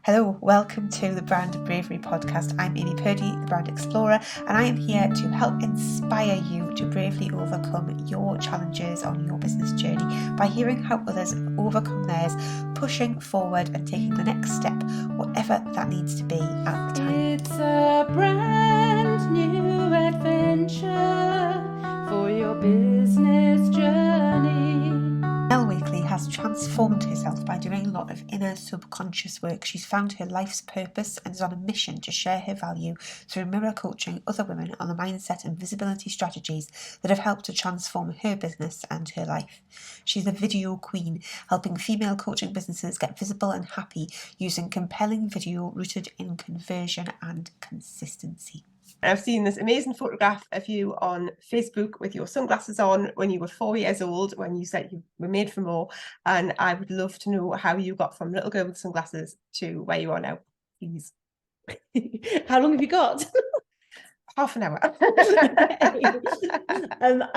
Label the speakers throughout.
Speaker 1: Hello, welcome to the Brand Bravery podcast. I'm Amy Purdy, the Brand Explorer, and I am here to help inspire you to bravely overcome your challenges on your business journey by hearing how others have overcome theirs, pushing forward and taking the next step, whatever that needs to be at the time.
Speaker 2: It's a brand new adventure for your business journey.
Speaker 1: Mel Wakely has transformed herself by doing a lot of inner subconscious work. She's found her life's purpose and is on a mission to share her value through mirror coaching other women on the mindset and visibility strategies that have helped to transform her business and her life. She's the video queen, helping female coaching businesses get visible and happy using compelling video rooted in conversion and consistency.
Speaker 3: I've seen this amazing photograph of you on Facebook with your sunglasses on when you were 4 years old, when you said you were made for more. And I would love to know how you got from little girl with sunglasses to where you are now, please.
Speaker 2: How long have you got?
Speaker 3: Half an hour.
Speaker 2: I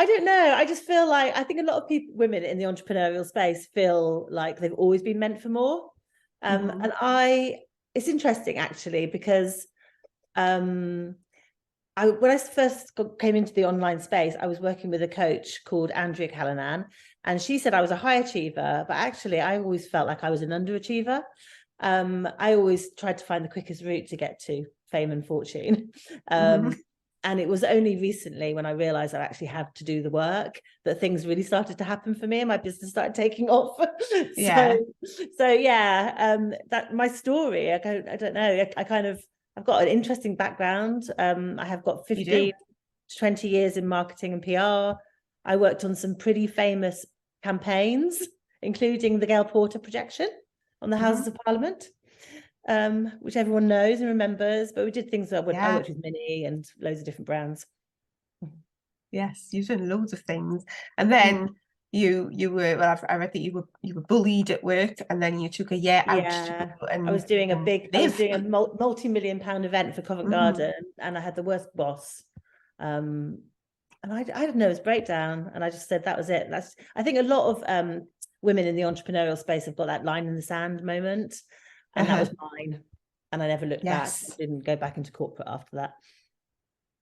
Speaker 2: don't know. I just feel like I think a lot of women in the entrepreneurial space feel like they've always been meant for more. And it's interesting actually, because when I first came into the online space, I was working with a coach called Andrea Callanan, and she said I was a high achiever, but actually I always felt like I was an underachiever. I always tried to find the quickest route to get to fame and fortune. And it was only recently when I realized I actually had to do the work that things really started to happen for me and my business started taking off. That my story, I don't know, I've got an interesting background. I have got 15 to 20 years in marketing and PR. I worked on some pretty famous campaigns, including the Gail Porter projection on the Houses of Parliament, which everyone knows and remembers. But we did things I worked with Minnie and loads of different brands.
Speaker 3: Yes, you've done loads of things. And then you were, well, I read that you were bullied at work, and then you took a year out to go and
Speaker 2: I was doing a multi-million-pound event for Covent Garden, and I had the worst boss. And I had a nervous breakdown, and I just said that was it. I think a lot of women in the entrepreneurial space have got that line in the sand moment, and that was mine. And I never looked back. I didn't go back into corporate after that.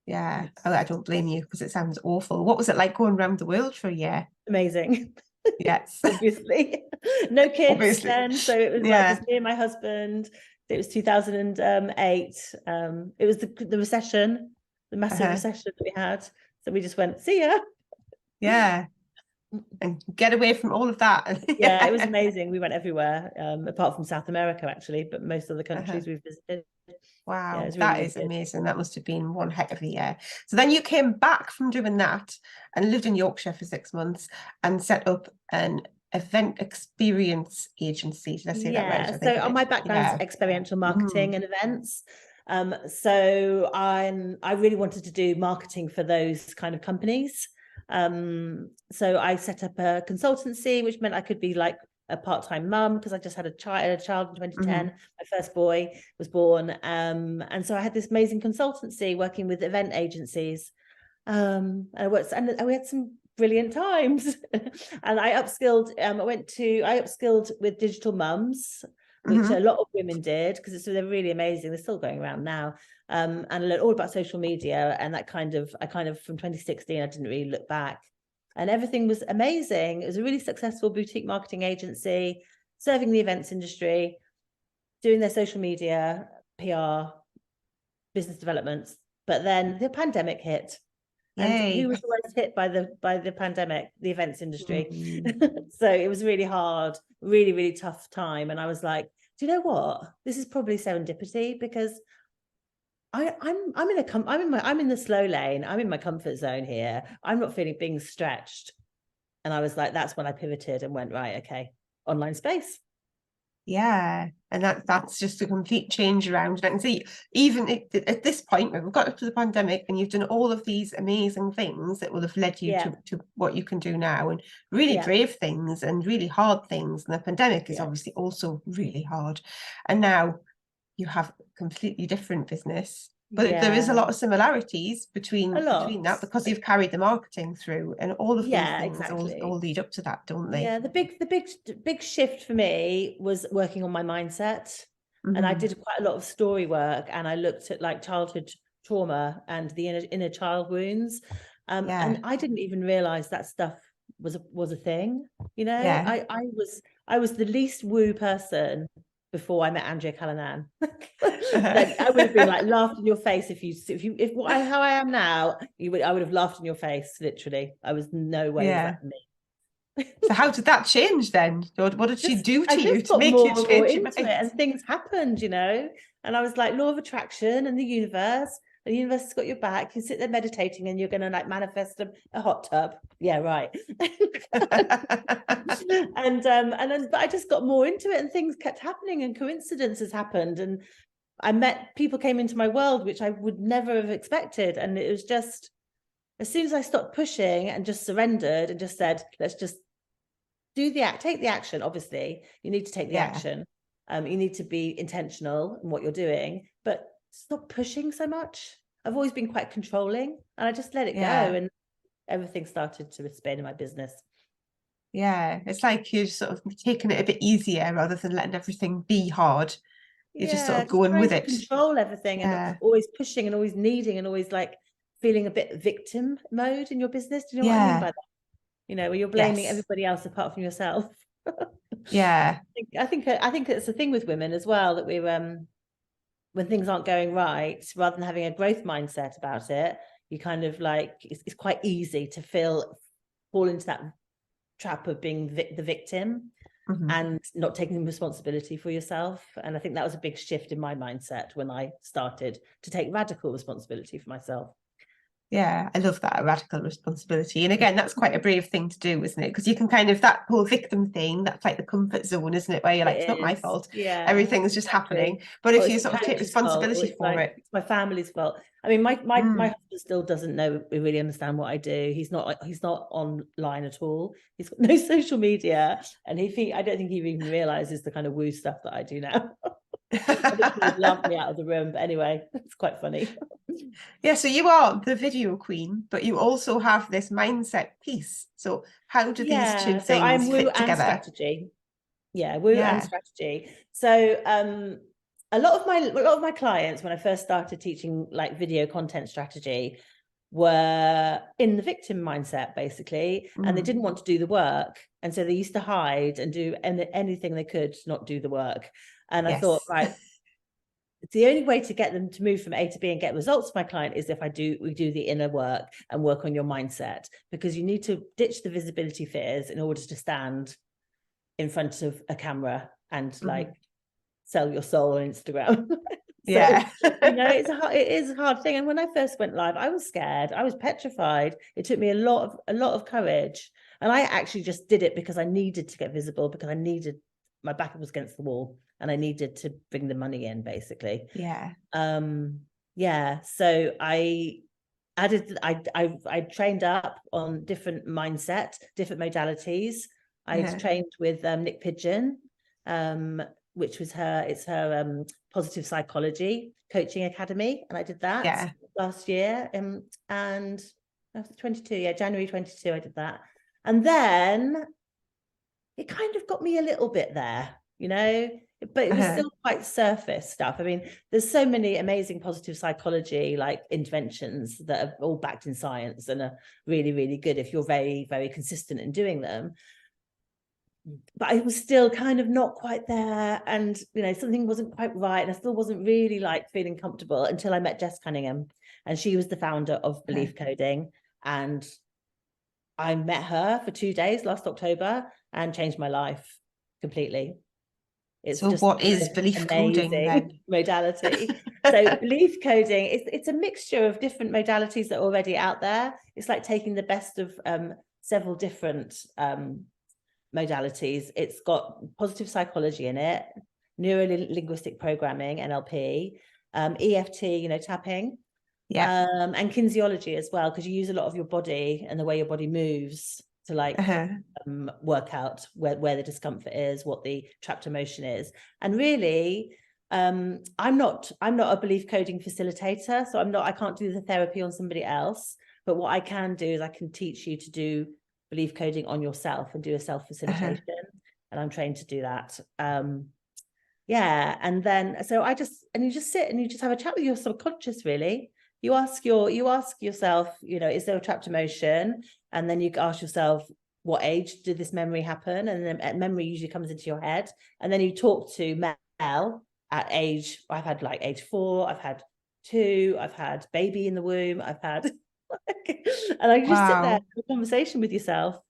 Speaker 3: Yeah. Oh, I don't blame you, because it sounds awful. What was it like going around the world for a year?
Speaker 2: Amazing.
Speaker 3: Yes.
Speaker 2: Obviously. No kids then. So it was like just me and my husband. It was 2008. It was the recession, the massive recession that we had. So we just went, see ya.
Speaker 3: Yeah. And get away from all of that.
Speaker 2: Yeah, it was amazing. We went everywhere, apart from South America, actually, but most of the countries we've visited.
Speaker 3: Wow,
Speaker 2: really,
Speaker 3: that is amazing. That must have been one heck of a year. So then you came back from doing that and lived in Yorkshire for 6 months and set up an event experience agency. Did I say that right?
Speaker 2: So on my background is experiential marketing and events. So I really wanted to do marketing for those kind of companies. So I set up a consultancy, which meant I could be like a part-time mum, because I just had a child in 2010. My first boy was born, and so I had this amazing consultancy working with event agencies, and we had some brilliant times. And I upskilled. I upskilled with digital mums, which a lot of women did, because they're really amazing. They're still going around now, and I learned all about social media, and I kind of from 2016 I didn't really look back. And everything was amazing. It was a really successful boutique marketing agency, serving the events industry, doing their social media, PR, business developments. But then the pandemic hit. And who was the worst hit by the pandemic? The events industry. So it was really hard, really, really tough time. And I was like, do you know what? This is probably serendipity, because I'm in the slow lane. I'm in my comfort zone here. I'm not feeling being stretched. And I was like, that's when I pivoted and went, right, okay, online space.
Speaker 3: Yeah, and that's just a complete change around. And I can see even at this point where we've got up to the pandemic and you've done all of these amazing things that will have led you to what you can do now, and really brave things and really hard things. And the pandemic is obviously also really hard. And now you have a completely different business, but there is a lot of similarities between that, because you've carried the marketing through, and all of these things all lead up to that, don't they?
Speaker 2: Yeah, the big shift for me was working on my mindset. And I did quite a lot of story work, and I looked at like childhood trauma and the inner child wounds. And I didn't even realize that stuff was a thing, you know. I was the least woo person before I met Andrea Callanan. Like, I would have been like laughed in your face how I am now, I would have laughed in your face, literally. I was no way is that me.
Speaker 3: So how did that change then? What did she do to you to make you
Speaker 2: more
Speaker 3: change your
Speaker 2: into it,
Speaker 3: mind?
Speaker 2: and things happened, you know. And I was like, law of attraction and the universe has got your back. You sit there meditating and you're going to like manifest a hot tub. Yeah, right. And then, but I just got more into it, and things kept happening, and coincidences happened, and people came into my world which I would never have expected. And it was just, as soon as I stopped pushing and just surrendered and just said, let's just take the action. Obviously you need to take the action. You need to be intentional in what you're doing, but stop pushing so much. I've always been quite controlling, and I just let it go, and everything started to spin in my business.
Speaker 3: It's like you're sort of taking it a bit easier rather than letting everything be hard. You're just sort of going with it.
Speaker 2: Control everything, and always pushing, and always needing, and always like feeling a bit victim mode in your business. Do you know what I mean by that? You know, where you're blaming everybody else apart from yourself. I think it's the thing with women as well, that we when things aren't going right, rather than having a growth mindset about it, you kind of like, it's quite easy to fall into that trap of being the victim and not taking responsibility for yourself. And I think that was a big shift in my mindset when I started to take radical responsibility for myself.
Speaker 3: I love that, a radical responsibility. And again, that's quite a brave thing to do, isn't it? Because you can kind of, that whole victim thing, that's like the comfort zone, isn't it? Where you're like, it's not my fault. Everything's just happening. But if you sort of take responsibility for it,
Speaker 2: it's my family's fault. I mean, my husband still doesn't really understand what I do. He's not online at all. He's got no social media, and I don't think he even realizes the kind of woo stuff that I do now. I think he would laugh me out of the room, but anyway, it's quite funny.
Speaker 3: So you are the video queen, but you also have this mindset piece. So how do these two things fit together?
Speaker 2: Strategy. Woo and strategy. So a lot of my clients, when I first started teaching like video content strategy, were in the victim mindset basically, and they didn't want to do the work, and so they used to hide and do anything they could to not do the work. And I thought, right, it's the only way to get them to move from A to B and get results for my client is if we do the inner work and work on your mindset, because you need to ditch the visibility fears in order to stand in front of a camera and like sell your soul on Instagram. You know, it is a hard thing. And when I first went live, I was scared. I was petrified. It took me a lot of courage. And I actually just did it because I needed to get visible, because my back was against the wall and I needed to bring the money in, basically. So I trained up on different mindset, different modalities. I trained with Nick Pigeon, which was her positive psychology coaching academy, and I did that last year, and I was 22, January 22 I did that. And then it kind of got me a little bit there, you know, but it was still quite surface stuff. I mean, there's so many amazing positive psychology like interventions that are all backed in science and are really, really good if you're very, very consistent in doing them. But I was still kind of not quite there, and you know, something wasn't quite right, and I still wasn't really like feeling comfortable until I met Jess Cunningham, and she was the founder of Belief Coding, and I met her for 2 days last October and changed my life completely. It's
Speaker 3: so what is belief coding then?
Speaker 2: Modality. So belief coding, it's a mixture of different modalities that are already out there. It's like taking the best of several different modalities. It's got positive psychology in it, neuro-linguistic programming, NLP, EFT, you know, tapping, and kinesiology as well, because you use a lot of your body and the way your body moves to like work out where the discomfort is, what the trapped emotion is. And really, I'm not a belief coding facilitator, so I can't do the therapy on somebody else, but what I can do is I can teach you to do belief coding on yourself and do a self-facilitation, and I'm trained to do that. Yeah. And then, so you just sit and you just have a chat with your subconscious, really. You ask yourself, is there a trapped emotion? And then you ask yourself, what age did this memory happen? And then memory usually comes into your head. And then you talk to Mel at age, I've had like age 4, I've had 2, I've had baby in the womb, I've had, and I just sit there, have a conversation with yourself.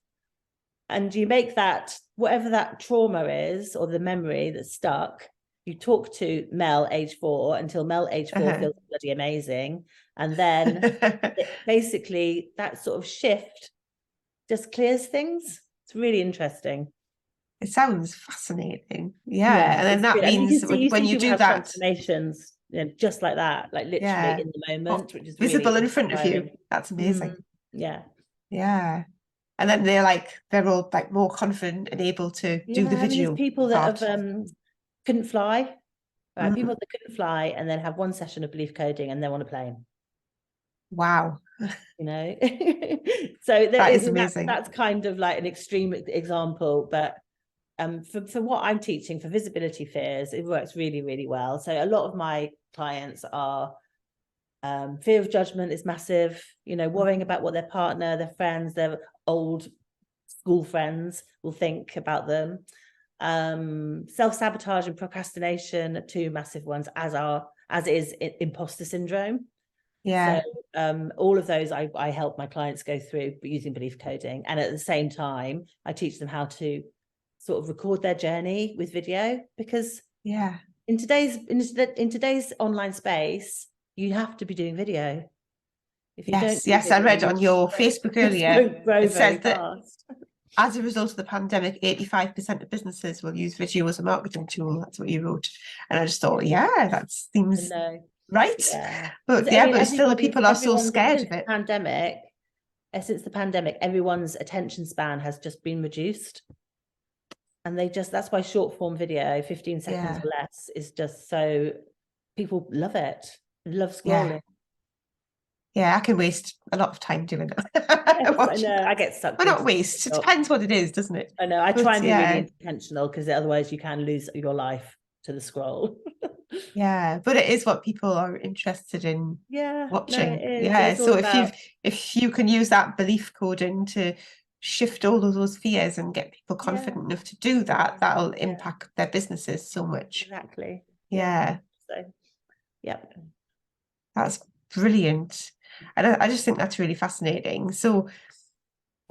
Speaker 2: And you make that, whatever that trauma is, or the memory that's stuck, you talk to Mel age 4 until Mel age 4 feels bloody amazing. And then basically that sort of shift just clears things. It's really interesting.
Speaker 3: It sounds fascinating. Yeah. And then that means when you do that,
Speaker 2: transformations, just like that, like literally in the moment, which is
Speaker 3: visible
Speaker 2: really
Speaker 3: in front of you. That's amazing.
Speaker 2: Yeah.
Speaker 3: Yeah. And then they're all like more confident and able to do the video.
Speaker 2: There's people that have couldn't fly, right? People that couldn't fly and then have one session of belief coding and they're on a plane.
Speaker 3: Wow.
Speaker 2: So
Speaker 3: that is amazing.
Speaker 2: That's kind of like an extreme example, but for what I'm teaching for visibility fears, it works really, really well. So a lot of my clients are fear of judgment is massive, worrying about what their partner, their friends, their old school friends will think about them. Self-sabotage and procrastination are 2 massive ones, as is imposter syndrome.
Speaker 3: Yeah.
Speaker 2: So all of those I help my clients go through using belief coding, and at the same time I teach them how to sort of record their journey with video, because in today's online space you have to be doing video. If you don't do video,
Speaker 3: I read on your Facebook earlier, it says that as a result of the pandemic, 85% of businesses will use video as a marketing tool. That's what you wrote. And I just thought, that seems right. Yeah. But but still people are so scared of it.
Speaker 2: Since the pandemic, everyone's attention span has just been reduced. And that's why short form video, 15 seconds or less, is just so, people love it. Love scrolling.
Speaker 3: Yeah, I can waste a lot of time doing it.
Speaker 2: Yes, I know. I get sucked.
Speaker 3: Well, not waste. It depends what it is, doesn't it?
Speaker 2: I know. I try and be really intentional, because otherwise you can lose your life to the scroll.
Speaker 3: Yeah, but it is what people are interested in watching.
Speaker 2: No, it is.
Speaker 3: Yeah, so if you can use that belief coding to shift all of those fears and get people confident enough to do that, that'll impact their businesses so much.
Speaker 2: Exactly.
Speaker 3: Yeah.
Speaker 2: So,
Speaker 3: that's brilliant. And I just think that's really fascinating. So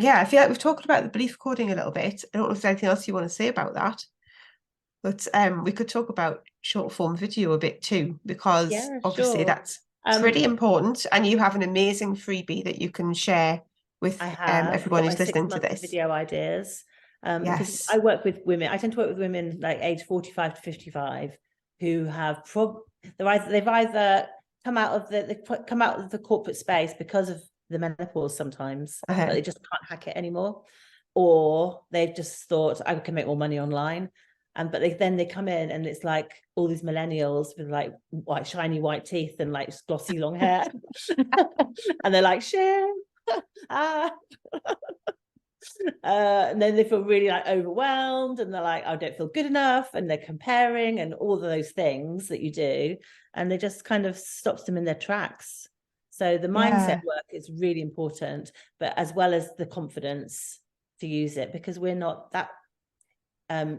Speaker 3: I feel like we've talked about the belief coding a little bit. I don't know if there's anything else you want to say about that, but we could talk about short form video a bit too, because obviously that's pretty important, and you have an amazing freebie that you can share with everyone who's listening to this.
Speaker 2: Video ideas. Because I work with women. I tend to work with women like age 45 to 55 who have they've either come out of the corporate space because of the menopause sometimes, but they just can't hack it anymore, or they've just thought I can make more money online, but they come in and it's like all these millennials with like shiny white teeth and like glossy long hair and they're like shit. And then they feel really like overwhelmed, and they're like, I don't feel good enough, and they're comparing and all of those things that you do, and they just kind of stops them in their tracks. So the mindset work is really important, but as well as the confidence to use it, because we're not that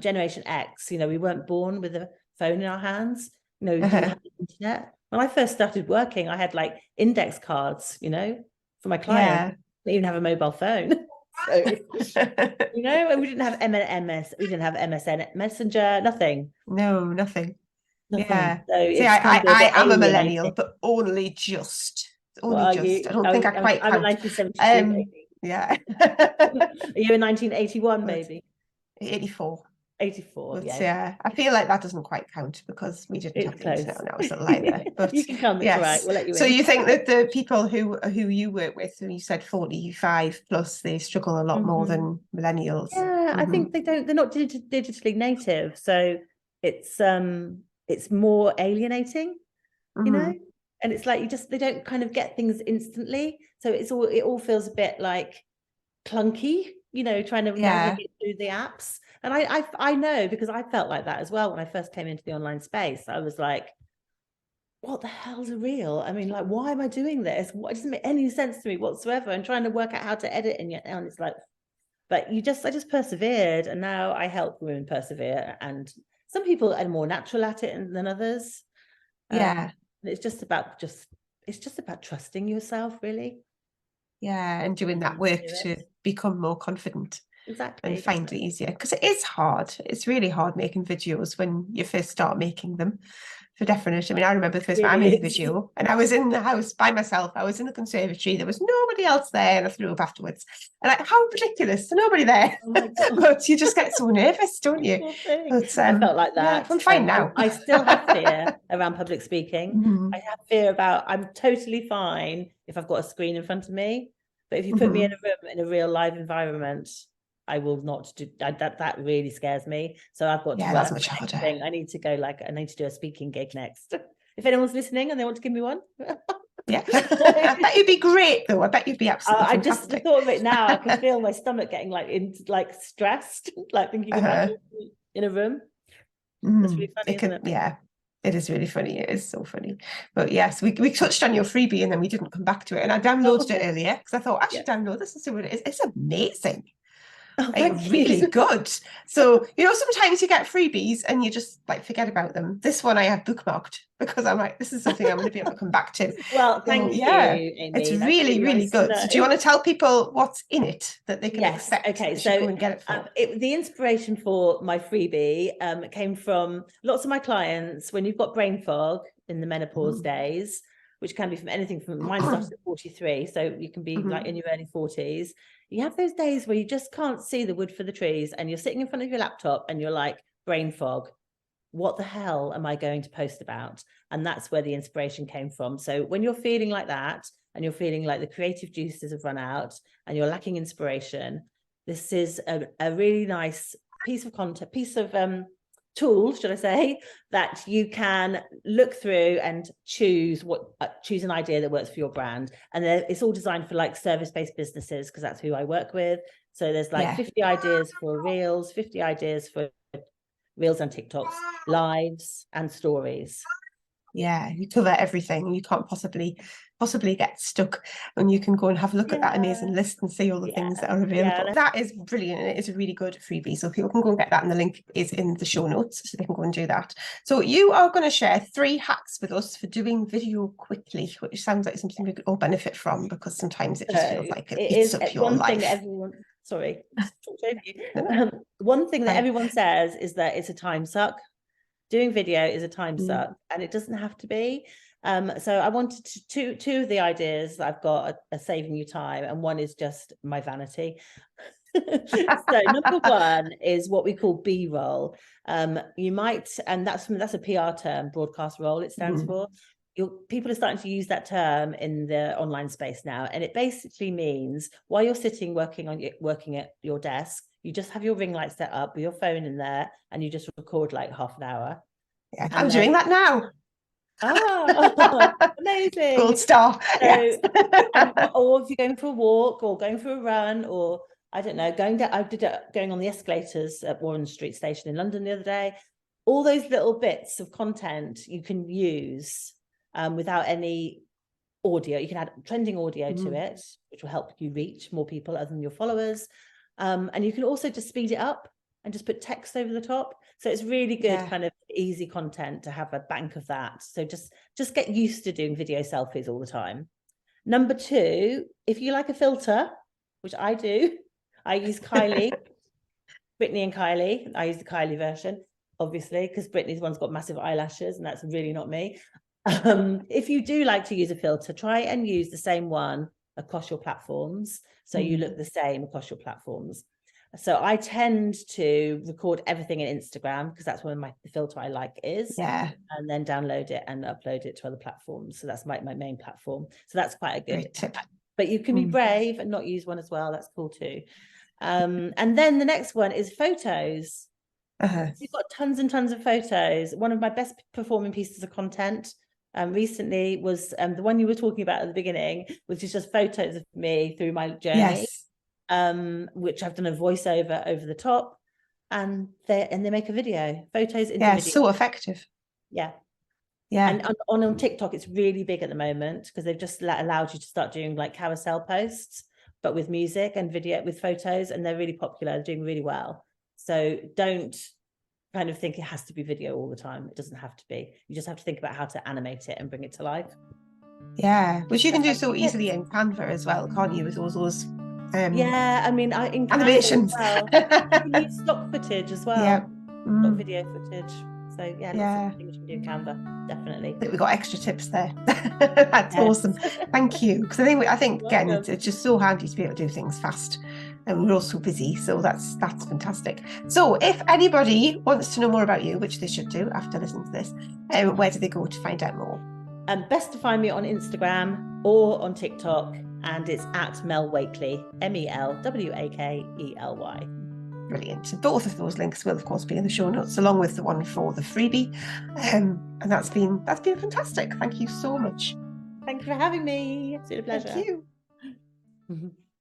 Speaker 2: Generation X, we weren't born with a phone in our hands. We didn't have the internet. When I first started working, I had like index cards, for my clients. I didn't even have a mobile phone. So, and we didn't have MS, we didn't have MSN Messenger, nothing.
Speaker 3: No, nothing.
Speaker 2: Yeah. So
Speaker 3: I am a millennial, but only just. I don't think I quite count.
Speaker 2: I'm a 1972 baby.
Speaker 3: Yeah.
Speaker 2: Are you a 1981 baby?
Speaker 3: 84.
Speaker 2: 84.
Speaker 3: But I feel like that doesn't quite count, because we didn't have the internet when I was little either. But
Speaker 2: you can come. It's all right. We'll let you in.
Speaker 3: So you think that the people who you work with, and you said 45 plus, they struggle a lot more than millennials?
Speaker 2: Yeah, I think they're not digitally native, so it's more alienating, and it's like they don't kind of get things instantly, so it all feels a bit like clunky, you know, trying to navigate through the apps. And I know, because I felt like that as well when I first came into the online space. I was like, what the hell's a reel? I mean, like, why am I doing this? What, it doesn't make any sense to me whatsoever. And trying to work out how to edit, and it's like, but I just persevered, and now I help women persevere. And some people are more natural at it than others. It's just about trusting yourself, really.
Speaker 3: And doing that work to become more confident.
Speaker 2: Exactly.
Speaker 3: And find it easier, because it is hard. It's really hard making videos when you first start making them, for definite. I mean, I remember the first time I made a video and I was in the house by myself. I was in the conservatory. There was nobody else there, and I threw up afterwards. And like, how ridiculous! There's nobody there.
Speaker 2: Oh my God.
Speaker 3: But you just get so nervous, don't you?
Speaker 2: But, I felt like that.
Speaker 3: I'm fine now.
Speaker 2: I still have fear around public speaking. I have fear about, I'm totally fine if I've got a screen in front of me. But if you put me in a room in a real live environment, I will not do that. Really scares me. So I've got to
Speaker 3: that's much harder.
Speaker 2: I need to do a speaking gig next. If anyone's listening and they want to give me one.
Speaker 3: I bet you'd be great though. I bet you'd be absolutely fantastic.
Speaker 2: I just thought of it now. I can feel my stomach getting stressed, like thinking about it in a room. That's really funny, isn't it?
Speaker 3: Yeah. It is really funny. It is so funny. But yes, we touched on your freebie and then we didn't come back to it. And I downloaded it earlier because I thought I should download this and see what it is. It's amazing. Really good. So, you know, sometimes you get freebies and you just like forget about them. This one I have bookmarked because I'm like, this is something I'm going to be able to come back to.
Speaker 2: Well, thank you, Amy.
Speaker 3: It's really nice good. So do you want to tell people what's in it that they can expect?
Speaker 2: Okay, so
Speaker 3: go and get it for?
Speaker 2: The inspiration for my freebie came from lots of my clients. When you've got brain fog in the menopause days, which can be from anything from, mine started at 43, so you can be like in your early 40s. You have those days where you just can't see the wood for the trees, and you're sitting in front of your laptop and you're like, brain fog. What the hell am I going to post about? And that's where the inspiration came from. So when you're feeling like that, and you're feeling like the creative juices have run out and you're lacking inspiration, this is a really nice piece of content, tool, should I say, that you can look through and choose an idea that works for your brand. And it's all designed for like service-based businesses, because that's who I work with. So there's like 50 ideas for reels, 50 ideas for reels and TikToks, lives and stories.
Speaker 3: You cover everything. You can't possibly get stuck, and you can go and have a look at that amazing list and see all the things that are available. That is brilliant, and it is a really good freebie, so people can go and get that, and the link is in the show notes, so they can go and do that. So you are going to share 3 hacks with us for doing video quickly, which sounds like something we could all benefit from, because sometimes it just feels like it eats up your life.
Speaker 2: One thing that everyone says is that it's a time suck. Doing video is a time suck, and it doesn't have to be. So I wanted two of the ideas that I've got are saving you time, and one is just my vanity. So number one is what we call B-roll. You might, and that's a PR term, broadcast roll it stands for. People are starting to use that term in the online space now, and it basically means while you're sitting working at your desk, you just have your ring light set up with your phone in there, and you just record like half an hour.
Speaker 3: I'm doing that now.
Speaker 2: Oh, amazing.
Speaker 3: Gold star.
Speaker 2: So, or if you're going for a walk or going for a run, or I don't know, going on the escalators at Warren Street Station in London the other day. All those little bits of content you can use without any audio. You can add trending audio to it, which will help you reach more people other than your followers. And you can also just speed it up and just put text over the top. So it's really good kind of easy content to have a bank of that. So just get used to doing video selfies all the time. Number 2, if you like a filter, which I do, I use Kylie, Brittany and Kylie. I use the Kylie version, obviously, because Brittany's one's got massive eyelashes, and that's really not me. If you do like to use a filter, try and use the same one across your platforms, so you look the same across your platforms. So I tend to record everything in Instagram, because that's where the filter I like is, and then download it and upload it to other platforms. So that's my main platform. So that's quite a good tip. But you can be brave and not use one as well. That's cool too. And then the next one is photos. You've got tons and tons of photos. One of my best performing pieces of content recently was the one you were talking about at the beginning, which is just photos of me through my journey. which I've done a voiceover over the top, and they make a video, photos into video.
Speaker 3: So effective.
Speaker 2: Yeah.
Speaker 3: Yeah.
Speaker 2: And on TikTok, it's really big at the moment because they've just allowed you to start doing like carousel posts, but with music and video with photos, and they're really popular. They're doing really well. So don't kind of think it has to be video all the time. It doesn't have to be. You just have to think about how to animate it and bring it to life.
Speaker 3: Yeah, which you can do so easily in Canva as well, can't you? With all those
Speaker 2: yeah, I mean, in Canva
Speaker 3: animations.
Speaker 2: Well, you can use stock footage as well.
Speaker 3: Yeah.
Speaker 2: Stock video footage. So yeah, lots of things you can do in Canva, definitely.
Speaker 3: I think we got extra tips there. That's awesome. Thank you. Because I think again, it's just so handy to be able to do things fast, and we're all so busy. So that's fantastic. So if anybody wants to know more about you, which they should do after listening to this, where do they go to find out more?
Speaker 2: Best to find me on Instagram or on TikTok, and it's at Mel Wakely, MELWAKELY.
Speaker 3: Brilliant. Both of those links will, of course, be in the show notes, along with the one for the freebie. And that's been fantastic. Thank you so much.
Speaker 2: Thank you for having me. It's been a pleasure.
Speaker 3: Thank you.